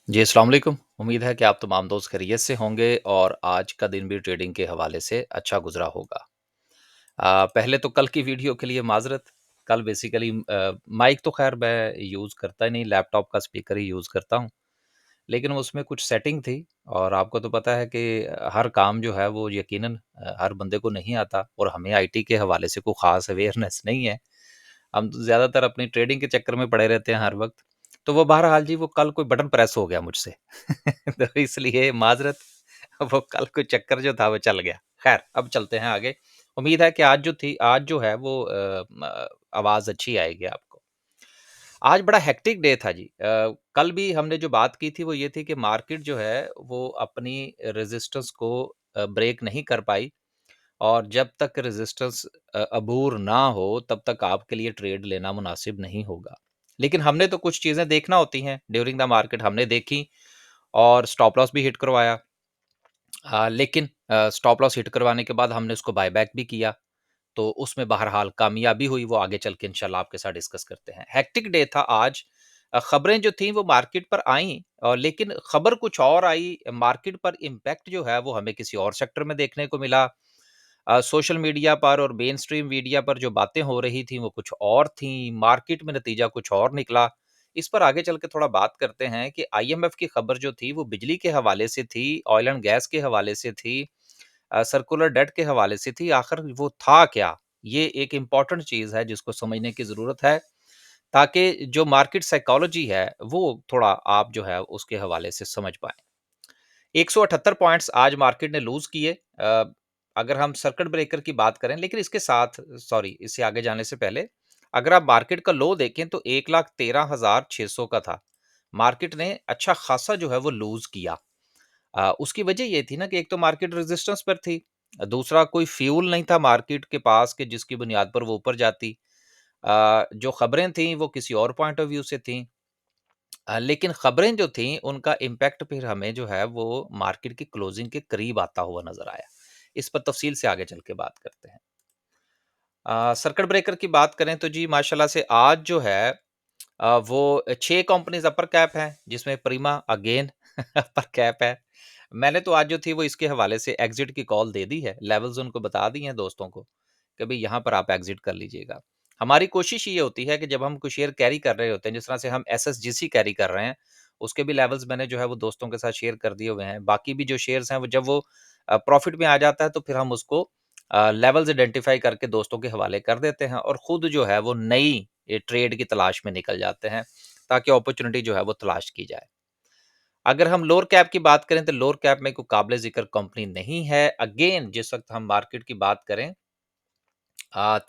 जी, अस्सलाम वालेकुम। उम्मीद है कि आप तमाम दोस्त खैरियत से होंगे और आज का दिन भी ट्रेडिंग के हवाले से अच्छा गुज़रा होगा। पहले तो कल की वीडियो के लिए माज़रत। कल बेसिकली माइक तो ख़ैर मैं यूज़ करता ही नहीं, लैपटॉप का स्पीकर ही यूज़ करता हूँ। लेकिन उसमें कुछ सेटिंग थी और आपको तो पता है कि हर काम जो है वो यकीनन हर बंदे को नहीं आता और हमें आईटी के हवाले से कोई ख़ास अवेयरनेस नहीं है। हम तो ज़्यादातर अपनी ट्रेडिंग के चक्कर में पड़े रहते हैं हर वक़्त। तो वो बहरहाल जी वो कल कोई बटन प्रेस हो गया मुझसे। तो इसलिए माज़रत वो कल कोई चक्कर जो था वो चल गया। ख़ैर अब चलते हैं आगे। उम्मीद है कि आज जो है वो आवाज़ अच्छी आएगी आपको। आज बड़ा हेक्टिक डे था जी। कल भी हमने जो बात की थी वो ये थी कि मार्केट जो है वो अपनी रेज़िस्टेंस को ब्रेक नहीं कर पाई और जब तक रेजिस्टेंस अबूर ना हो तब तक आपके लिए ट्रेड लेना मुनासिब नहीं होगा। लेकिन हमने तो कुछ चीज़ें देखना होती हैं ड्यूरिंग द मार्केट हमने देखी और स्टॉप लॉस भी हिट करवाया। लेकिन स्टॉप लॉस हिट करवाने के बाद हमने उसको बायबैक भी किया। तो उसमें बहरहाल कामयाबी हुई वो आगे चल के इंशाल्लाह आपके साथ डिस्कस करते हैं। हेक्टिक डे था आज। खबरें जो थी वो मार्केट पर आईं लेकिन खबर कुछ और आई, मार्केट पर इम्पैक्ट जो है वो हमें किसी और सेक्टर में देखने को मिला। सोशल मीडिया पर और मेन स्ट्रीम मीडिया पर जो बातें हो रही थी वो कुछ और थी, मार्केट में नतीजा कुछ और निकला। इस पर आगे चल के थोड़ा बात करते हैं कि आईएमएफ की खबर जो थी वो बिजली के हवाले से थी, ऑयल एंड गैस के हवाले से थी, सर्कुलर डेट के हवाले से थी। आखिर वो था क्या? ये एक इम्पोर्टेंट चीज़ है जिसको समझने की ज़रूरत है, ताकि जो मार्केट साइकोलॉजी है वो थोड़ा आप जो है उसके हवाले से समझ पाएँ। 178 पॉइंट्स आज मार्केट ने लूज़ किए। अगर हम सर्किट ब्रेकर की बात करें लेकिन इसके साथ सॉरी इससे आगे जाने से पहले अगर आप मार्केट का लो देखें तो 1,13,600 का था। मार्केट ने अच्छा खासा जो है वो लूज़ किया। उसकी वजह ये थी ना कि एक तो मार्केट रेजिस्टेंस पर थी, दूसरा कोई फ्यूल नहीं था मार्केट के पास कि जिसकी बुनियाद पर वो ऊपर जाती। जो खबरें थी वो किसी और पॉइंट ऑफ व्यू से थी। लेकिन खबरें जो थीं उनका इम्पैक्ट फिर हमें जो है वो मार्केट की क्लोजिंग के करीब आता हुआ नज़र आया। इस पर तफ़सील से आगे चल के बात करते हैं। सर्किट ब्रेकर की बात करें तो जी माशाल्लाह से आज जो है वो 6 कंपनीज़ अपर कैप हैं जिसमें प्रीमा अगेन अपर कैप है। मैंने तो आज जो थी वो इसके हवाले से एग्ज़िट की कॉल दे दी है, लेवल्स उनको बता दिए हैं दोस्तों को कि भई यहाँ पर आप एग्ज़िट कर लीजिएगा। हमारी कोशिश ये होती है कि जब हम कोई शेयर कैरी कर रहे होते हैं, जिस तरह से हम एसएसजीसी कैरी कर रहे हैं, उसके भी लेवल्स मैंने जो है वो दोस्तों के साथ शेयर कर दिए हुए हैं। बाकी भी जो शेयर्स हैं वो जब वो प्रॉफ़िट में आ जाता है तो फिर हम उसको लेवल्स आइडेंटिफ़ाई करके दोस्तों के हवाले कर देते हैं और खुद जो है वो नई ट्रेड की तलाश में निकल जाते हैं, ताकि अपॉर्च्युनिटी जो है वो तलाश की जाए। अगर हम लोअर कैप की बात करें तो लोअर कैप में कोई काबिल ज़िक्र कंपनी नहीं है। अगेन जिस वक़्त हम मार्केट की बात करें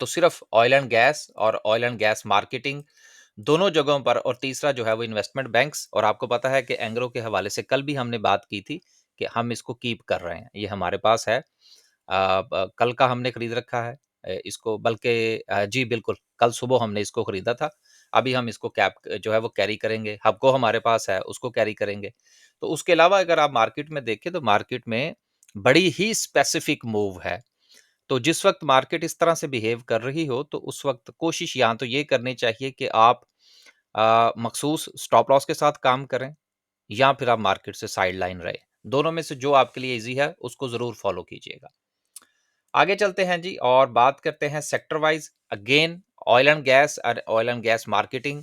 तो सिर्फ ऑयल एंड गैस मार्केटिंग दोनों जगहों पर और तीसरा जो है वो इन्वेस्टमेंट बैंक्स और आपको पता है कि एंग्रो के हवाले से कल भी हमने बात की थी कि हम इसको कीप कर रहे हैं, ये हमारे पास है। कल का हमने खरीद रखा है इसको बल्कि जी बिल्कुल कल सुबह हमने इसको खरीदा था। अभी हम इसको कैप जो है वो कैरी करेंगे, हबको हमारे पास है उसको कैरी करेंगे। तो उसके अलावा अगर आप मार्केट में देखें तो मार्केट में बड़ी ही स्पेसिफिक मूव है। तो जिस वक़्त मार्केट इस तरह से बिहेव कर रही हो, तो उस वक़्त कोशिश या तो ये करनी चाहिए कि आप मखसूस स्टॉप लॉस के साथ काम करें या फिर आप मार्केट से साइडलाइन रहें। दोनों में से जो आपके लिए ईज़ी है, उसको ज़रूर फ़ॉलो कीजिएगा। आगे चलते हैं जी और बात करते हैं sector wise. Again oil and gas marketing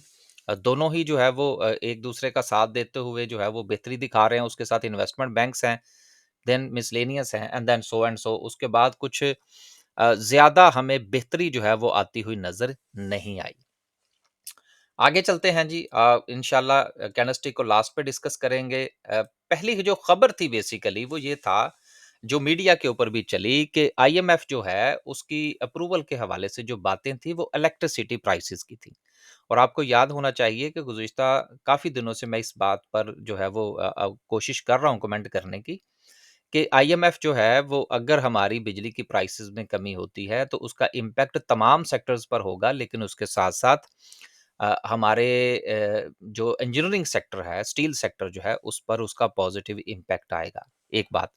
दोनों ही जो है वो एक-दूसरे का साथ देते हुए जो है वो बेहतरी दिखा रहे हैं। उसके साथ इन्वेस्टमेंट बैंक्स हैं, देन मिसलेनियस हैं एंड सो उसके बाद कुछ ज़्यादा हमें बेहतरी जो है वो आती हुई नज़र नहीं आई। आगे चलते हैं जी इंशाल्लाह कैंडलस्टिक को लास्ट पे डिस्कस करेंगे। पहली जो खबर थी बेसिकली वो ये था, जो मीडिया के ऊपर भी चली कि आईएमएफ जो है उसकी अप्रूवल के हवाले से जो बातें थी वो इलेक्ट्रिसिटी प्राइसेस की थी। और आपको याद होना चाहिए कि गुज़िश्ता काफ़ी दिनों से मैं इस बात पर जो है वो कोशिश कर रहा हूँ कमेंट करने की कि आईएमएफ जो है वो अगर हमारी बिजली की प्राइसेस में कमी होती है तो उसका इम्पैक्ट तमाम सेक्टर्स पर होगा, लेकिन उसके साथ-साथ हमारे जो इंजीनियरिंग सेक्टर है, स्टील सेक्टर जो है उस पर उसका पॉजिटिव इम्पैक्ट आएगा, एक बात।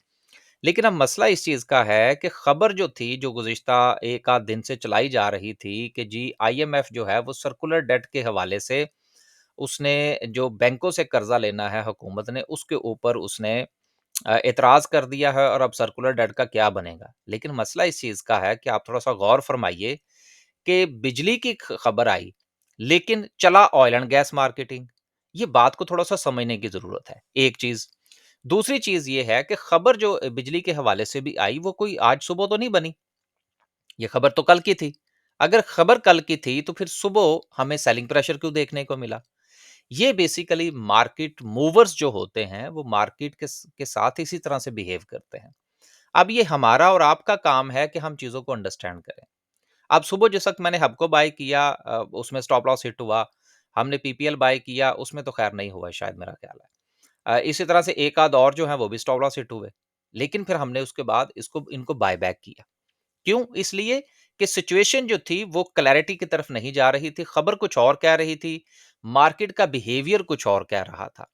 लेकिन अब मसला इस चीज़ का है कि खबर जो थी, जो गुज़िश्ता 1 आध दिन से चलाई जा रही थी कि जी आईएमएफ जो है वो सर्कुलर डेट के हवाले से उसने जो बैंकों से कर्ज़ा लेना है हुकूमत ने, उसके ऊपर उसने एतराज़ कर दिया है और अब सर्कुलर डेट का क्या बनेगा। लेकिन मसला इस चीज़ का है कि आप थोड़ा-सा गौर फरमाइए कि बिजली की खबर आई, लेकिन चला ऑयल एंड गैस मार्केटिंग। ये बात को थोड़ा-सा समझने की ज़रूरत है, एक चीज़। दूसरी चीज़ ये है कि खबर जो बिजली के हवाले से भी आई, वो कोई आज सुबह तो नहीं बनी। ये खबर तो कल की थी। अगर खबर कल की थी, तो फिर सुबह हमें सेलिंग प्रेशर क्यों देखने को मिला? ये बेसिकली मार्केट मूवर्स जो होते हैं, वो मार्केट के साथ इसी तरह से बिहेव करते हैं। अब ये हमारा और आपका काम है कि हम चीज़ों को अंडरस्टैंड करें। अब सुबह जिस वक़्त मैंने हबको बाय किया उसमें स्टॉप लॉस हिट हुआ। हमने पीपीएल बाय किया, उसमें तो खैर नहीं हुआ शायद मेरा ख़्याल है। इसी तरह से एक आध और जो है वो भी स्टॉप लॉस हिट हुए। लेकिन फिर हमने उसके बाद इसको इनको बाय बैक किया। क्यों? इसलिए कि सिचुएशन जो थी वो क्लैरिटी की तरफ नहीं जा रही थी, खबर कुछ और कह रही थी, मार्केट का बिहेवियर कुछ और कह रहा था।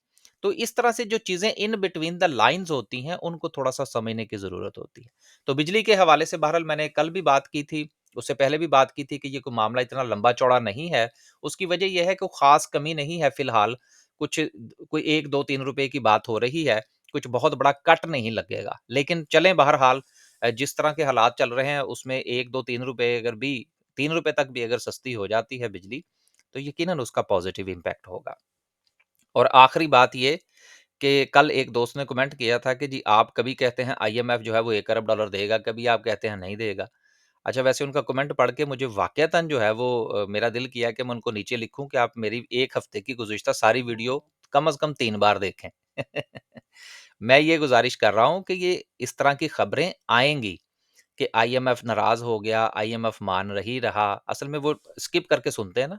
तो इस तरह से जो चीज़ें इन बिटवीन द लाइन्स होती हैं, उनको थोड़ा-सा समझने की ज़रूरत होती है। तो बिजली के हवाले से बहरहाल मैंने कल भी बात की थी, उससे पहले भी बात की थी कि ये कोई मामला इतना लंबा-चौड़ा नहीं है। उसकी वजह ये है कि ख़ास कमी नहीं है फ़िलहाल, कुछ कोई 1, 2, ₹3 की बात हो रही है, कुछ बहुत बड़ा कट नहीं लगेगा। लेकिन चलें बहरहाल जिस तरह के हालात चल रहे हैं उसमें 1, 2, ₹3 अगर भी ₹3 तक भी अगर सस्ती हो जाती है बिजली, तो यकीनन उसका पॉज़िटिव इम्पैक्ट होगा। और आखिरी बात ये कि कल एक दोस्त ने कमेंट किया था कि जी आप कभी कहते हैं आईएमएफ जो है वो 1 अरब डॉलर देगा, कभी आप कहते हैं नहीं देगा। अच्छा वैसे उनका कमेंट पढ़ के मुझे वाक़ईतन जो है वो मेरा दिल किया कि मैं उनको नीचे लिखूँ कि आप मेरी 1 हफ़्ते की गुज़िश्ता सारी वीडियो कम से कम 3 बार देखें। मैं ये गुज़ारिश कर रहा हूँ कि ये इस तरह की खबरें आएँगी कि आईएमएफ नाराज़ हो गया, आईएमएफ मान नहीं रहा। असल में वो स्किप करके सुनते हैं ना।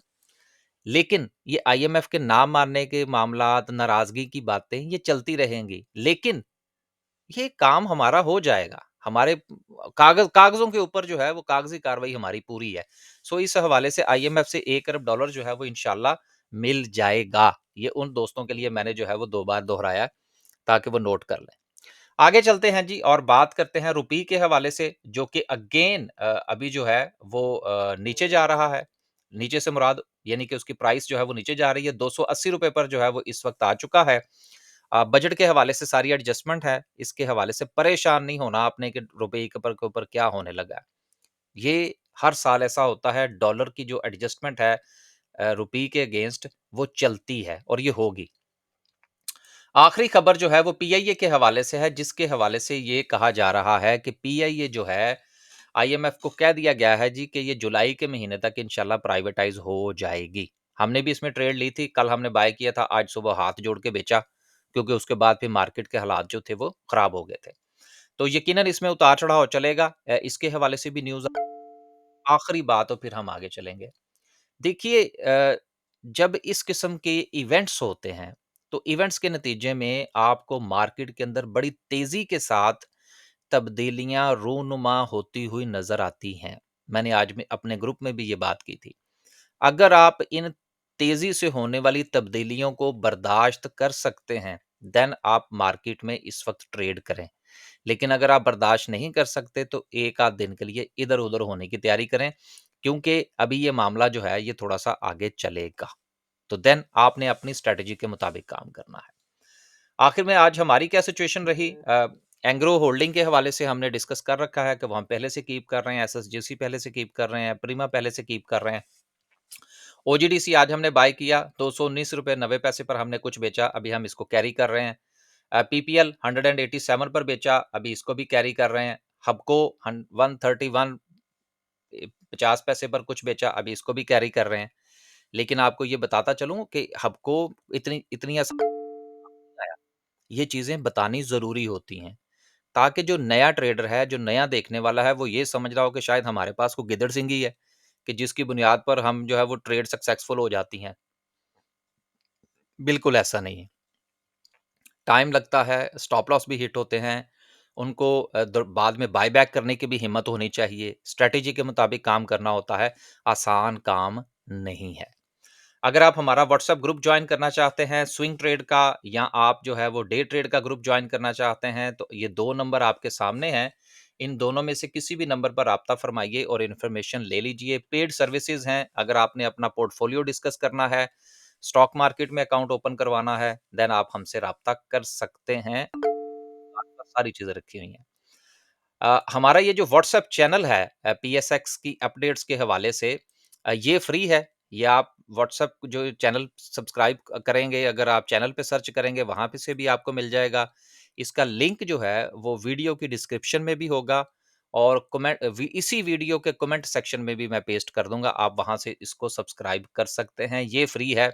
लेकिन ये आईएमएफ के ना मानने के मामलात, नाराज़गी की बातें ये चलती रहेंगी। लेकिन ये काम हमारा हो जाएगा। हमारे कागज़ों के ऊपर जो है वो कागज़ी कार्रवाई हमारी पूरी है। सो इस हवाले से आईएमएफ से 1 अरब डॉलर जो है वो इंशाल्लाह मिल जाएगा। ये उन दोस्तों के लिए मैंने जो है वो 2 बार दोहराया ताकि वो नोट कर लें। आगे चलते हैं जी और बात करते हैं रुपये के हवाले से जो कि अगेन अभी जो है वो नीचे जा रहा है। नीचे से मुराद यानी कि उसकी प्राइस जो है वो नीचे जा रही है। ₹280 पर जो है वो इस वक़्त आ चुका है। बजट के हवाले से सारी एडजस्टमेंट है। इसके हवाले से परेशान नहीं होना आपने कि रुपये के ऊपर क्या होने लगा है। ये हर साल ऐसा होता है डॉलर की जो एडजस्टमेंट है रुपये के अगेंस्ट वो चलती है और ये होगी। आखिरी खबर जो है वो पीआईए के हवाले से है जिसके हवाले से ये कहा जा रहा है कि पीआईए जो है आईएमएफ को कह दिया गया है जी कि ये जुलाई के महीने तक इंशाल्लाह प्राइवेटाइज हो जाएगी। हमने भी इसमें ट्रेड ली थी, कल हमने बाय किया था, आज सुबह हाथ जोड़ के बेचा क्योंकि उसके बाद फिर मार्केट के हालात जो थे वो खराब हो गए थे। तो यकीनन इसमें उतार-चढ़ाव चलेगा। इसके हवाले से भी न्यूज़ आखिरी बात और फिर हम आगे चलेंगे। देखिए जब इस किस्म के इवेंट्स होते हैं, तो इवेंट्स के नतीजे में आपको मार्केट के अंदर बड़ी तेज़ी के साथ तब्दीलियाँ रूनुमा होती हुई नज़र आती हैं। मैंने आज में अपने ग्रुप में भी ये बात की थी। अगर आप इन तेज़ी से होने वाली तब्दीलियों को बर्दाश्त कर सकते हैं, देन आप मार्केट में इस वक़्त ट्रेड करें। लेकिन अगर आप बर्दाश्त नहीं कर सकते तो 1 आध दिन के लिए इधर-उधर होने की तैयारी करें, क्योंकि अभी ये मामला जो है ये थोड़ा-सा आगे चलेगा। तो देन आपने अपनी स्ट्रैटेजी के मुताबिक काम करना है। आखिर में आज हमारी क्या सिचुएशन रही एंग्रो होल्डिंग के हवाले से हमने डिस्कस कर रखा है कि वो हम पहले से कीप कर रहे हैं, एसएसजीसी पहले से कीप कर रहे हैं, प्रीमा पहले से कीप कर रहे हैं। ओजीडीसी आज हमने बाय किया ₹219.90 पर हमने कुछ बेचा, अभी हम इसको कैरी कर रहे हैं। पीपीएल 187 पर बेचा, अभी इसको भी कैरी कर रहे हैं। हबको 131 50 पैसे पर कुछ बेचा, अभी इसको भी कैरी कर रहे हैं। लेकिन आपको ये बताता चलूँ कि हबको इतनी इतनी आया, ये चीज़ें बतानी ज़रूरी होती हैं, ताकि जो नया ट्रेडर है, जो नया देखने वाला है, वो ये समझ रहा हो कि शायद हमारे पास कोई गिदड़ सिंगी है, कि जिसकी बुनियाद पर हम जो है वो ट्रेड सक्सेसफुल हो जाती हैं। बिल्कुल ऐसा नहीं है। टाइम लगता है, स्टॉप लॉस भी हिट होते हैं, उनको बाद में बाय बैक करने की भी हिम्मत होनी चाहिए, स्ट्रैटेजी के मुताबिक काम करना होता है, आसान काम नहीं है। अगर आप हमारा व्हाट्सएप ग्रुप जॉइन करना चाहते हैं स्विंग ट्रेड का या आप जो है वो डे ट्रेड का ग्रुप जॉइन करना चाहते हैं तो ये 2 नंबर आपके सामने हैं। इन दोनों में से किसी भी नंबर पर राब्ता फरमाइए और इन्फॉर्मेशन ले लीजिए। पेड सर्विसेज हैं, अगर आपने अपना पोर्टफोलियो डिस्कस करना है, स्टॉक मार्केट में अकाउंट ओपन करवाना है, देन आप हमसे राब्ता कर सकते हैं। आस-पास सारी चीज़ें रखी हुई हैं। हमारा ये जो व्हाट्सएप चैनल है पीएसएक्स की अपडेट्स के हवाले से ये फ्री है। ये आप व्हाट्सएप जो चैनल सब्सक्राइब करेंगे, अगर आप चैनल पे सर्च करेंगे वहाँ पे से भी आपको मिल जाएगा। इसका लिंक जो है वो वीडियो की डिस्क्रिप्शन में भी होगा और इसी वीडियो के कमेंट सेक्शन में भी मैं पेस्ट कर दूँगा। आप वहाँ से इसको सब्सक्राइब कर सकते हैं। ये फ्री है,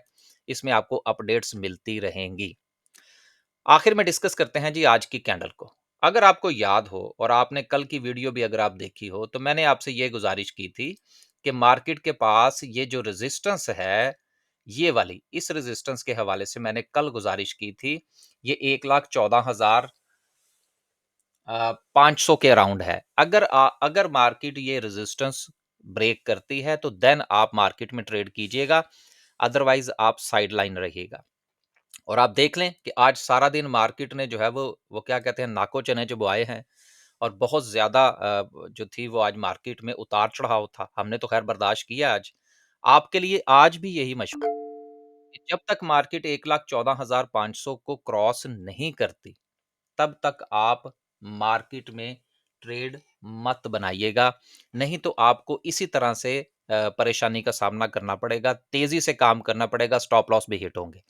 इसमें आपको अपडेट्स मिलती रहेंगी। आखिर में डिस्कस करते हैं जी आज की कैंडल को। अगर आपको याद हो और आपने कल की वीडियो भी अगर आप देखी हो, तो मैंने आपसे ये गुज़ारिश की थी कि मार्केट के पास ये जो रेज़िस्टेंस है, ये वाली, इस रेज़िस्टेंस के हवाले से मैंने कल गुज़ारिश की थी। ये 1,14,000 500 के अराउंड है। अगर मार्केट ये रेज़िस्टेंस ब्रेक करती है, तो देन आप मार्केट में ट्रेड कीजिएगा, अदरवाइज़ आप साइडलाइन रहिएगा। और आप देख लें कि आज सारा दिन मार्केट ने जो है वो क्या कहते हैं नाको चने चबवाए हैं और बहुत ज़्यादा जो थी वो आज मार्केट में उतार-चढ़ाव था। हमने तो ख़ैर बर्दाश्त किया आज। आपके लिए आज भी यही मशवरा है कि जब तक मार्केट 1,14,500 को क्रॉस नहीं करती, तब तक आप मार्केट में ट्रेड मत बनाइएगा। नहीं तो आपको इसी तरह से परेशानी का सामना करना पड़ेगा, तेज़ी से काम करना पड़ेगा, स्टॉप लॉस भी हिट होंगे।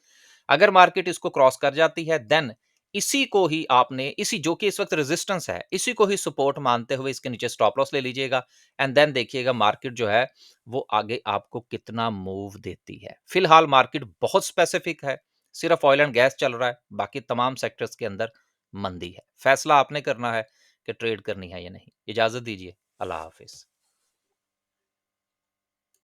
अगर मार्केट इसको क्रॉस कर जाती है देन इसी को ही आपने इसी जो कि इस वक्त रेजिस्टेंस है इसी को ही सपोर्ट मानते हुए इसके नीचे स्टॉप लॉस ले लीजिएगा एंड देन देखिएगा मार्केट जो है वो आगे आपको कितना मूव देती है। फिलहाल मार्केट बहुत स्पेसिफिक है, सिर्फ ऑयल एंड गैस चल रहा है, बाकी तमाम सेक्टर्स के अंदर मंदी है। फैसला आपने करना है कि ट्रेड करनी है या नहीं। इजाजत दीजिए। अल्लाह हाफिज।